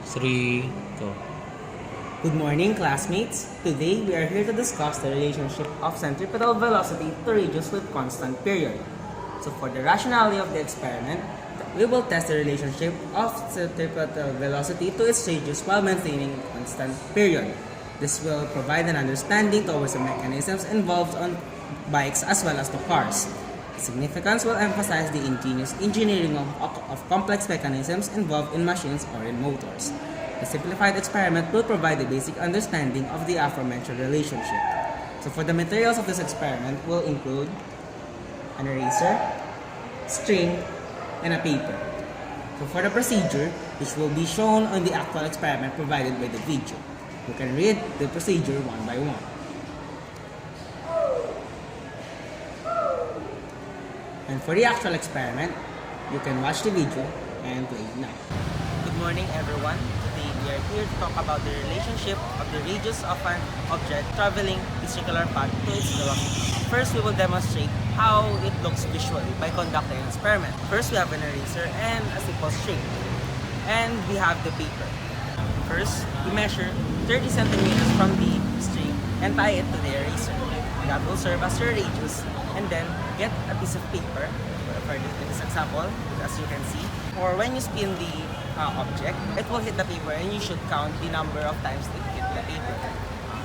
3, go. Good morning, classmates. Today, we are here to discuss the relationship of centripetal velocity to radius with constant period. So for the rationality of the experiment, we will test the relationship of centripetal velocity to its radius while maintaining a constant period. This will provide an understanding towards the mechanisms involved on bikes as well as the cars. The significance will emphasize the ingenious engineering of complex mechanisms involved in machines or in motors. The simplified experiment will provide a basic understanding of the aforementioned relationship. So for the materials of this experiment will include an eraser, string, and a paper. So for the procedure, which will be shown on the actual experiment provided by the video. You can read the procedure one by one. And for the actual experiment, you can watch the video and play it now. Good morning, everyone. Today we are here to talk about the relationship of the radius of an object traveling a circular path to its velocity. First, we will demonstrate how it looks visually by conducting an experiment. First, we have an eraser and a simple string. And we have the paper. First, we measure 30 centimeters from the string and tie it to the eraser. That will serve as your radius. And then get a piece of paper, for this example, as you can see. Or when you spin the object, it will hit the paper and you should count the number of times it hit the paper.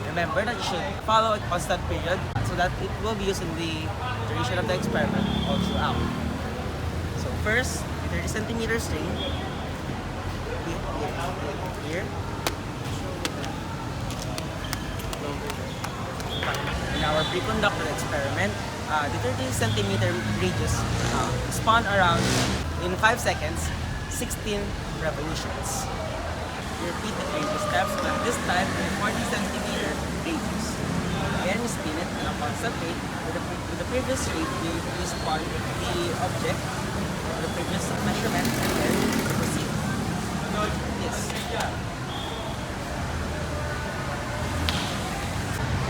Remember that you should follow a constant period so that it will be used in the duration of the experiment all throughout. So first, the 30 centimeter string, here. In our pre-conducted experiment, the 30 centimeter radius spun around in 5 seconds, 16 revolutions. We repeat the previous steps, but this time in a 40 centimeter radius. Again, we spin it in a constant rate. With the previous rate, we spun the object, the previous measurement, and then proceed. Yes.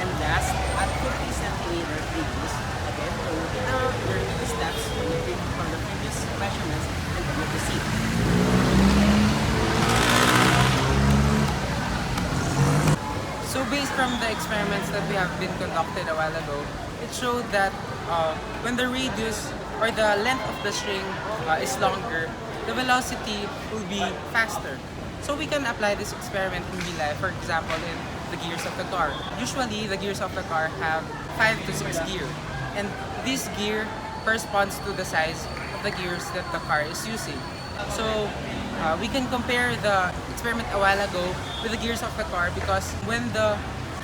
And last, at 50 centimeter radius, again, we repeat the steps from the previous measurements and then we proceed. So based from the experiments that we have been conducted a while ago, it showed that when the radius or the length of the string is longer, the velocity will be faster. So we can apply this experiment in real life, for example, in the gears of the car. Usually, the gears of the car have 5 to 6 gears, and this gear corresponds to the size of the gears that the car is using. So we can compare the experiment a while ago with the gears of the car, because when the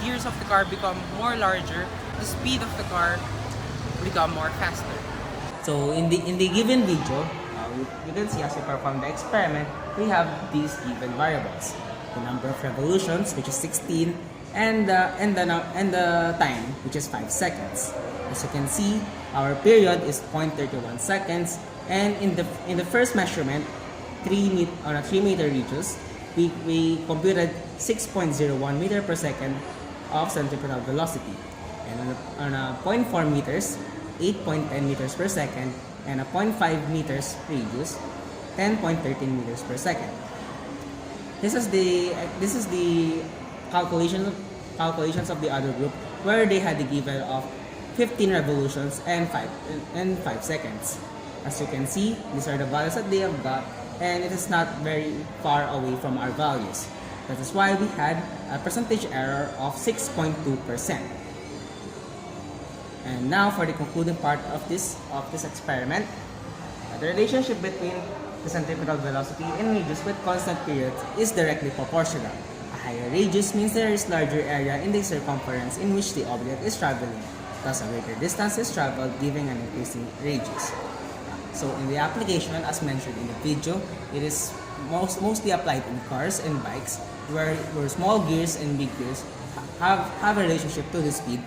gears of the car become more larger, the speed of the car become more faster. So in the given video, you can see as we perform the experiment, we have these given variables: the number of revolutions, which is 16, and the time, which is 5 seconds. As you can see, our period is 0.31 seconds, and in the first measurement, 3 meter radius, we computed 6.01 meter per second of centripetal velocity, and on a 0.4 meters, 8.10 meters per second, and a 0.5 meters radius, 10.13 meters per second. This is the calculations of the other group, where they had the given of 15 revolutions and 5 seconds. As you can see, these are the values that they have got, and it is not very far away from our values. That is why we had a percentage error of 6.2%. And now for the concluding part of this experiment, the relationship between the centripetal velocity and radius with constant periods is directly proportional. A higher radius means there is larger area in the circumference in which the object is traveling. Thus, a greater distance is traveled, giving an increasing radius. So in the application, as mentioned in the video, it is mostly applied in cars and bikes, where small gears and big gears have a relationship to the speed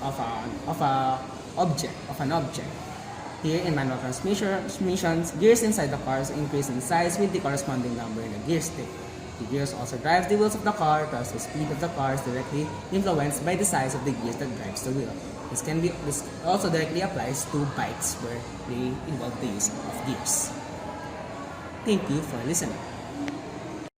of an object. Here in manual transmissions, gears inside the cars increase in size with the corresponding number in the gear stick. The gears also drive the wheels of the car, thus the speed of the car is directly influenced by the size of the gears that drives the wheel. This also directly applies to bikes, where they involve the use of gears. Thank you for listening.